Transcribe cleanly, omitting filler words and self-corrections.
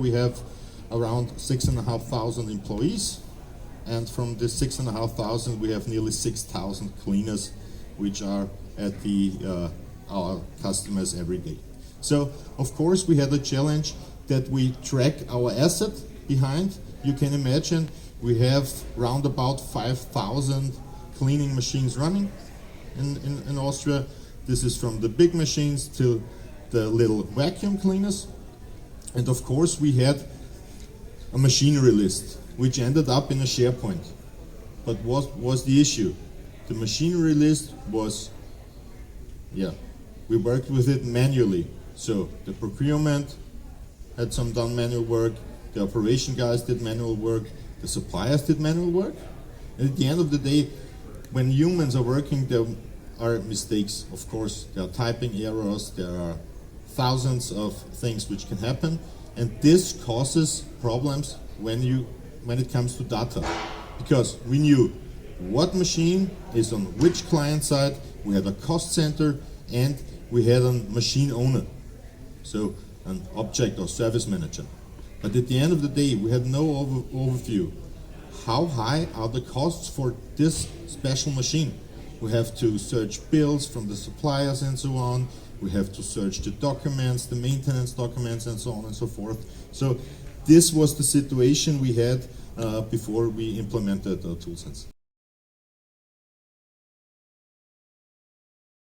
we have around 6,500 employees, and from the 6,500 we have nearly 6,000 cleaners which are at our customers every day. So of course we had a challenge that we track our asset behind. You can imagine we have round about 5,000 cleaning machines running in Austria. This is from the big machines to the little vacuum cleaners. And of course we had a machinery list which ended up in a SharePoint. But what was the issue? The machinery list was, we worked with it manually. So the procurement had some done manual work, the operation guys did manual work, the suppliers did manual work. And at the end of the day, when humans are working, there are mistakes. Of course, there are typing errors, there are thousands of things which can happen, and this causes problems when it comes to data. Because we knew what machine is on which client side, we had a cost center, and we had a machine owner. So an object or service manager. But at the end of the day, we had no overview. How high are the costs for this special machine? We have to search bills from the suppliers and so on. We have to search the documents, the maintenance documents, and so on and so forth. So this was the situation we had before we implemented ToolSense.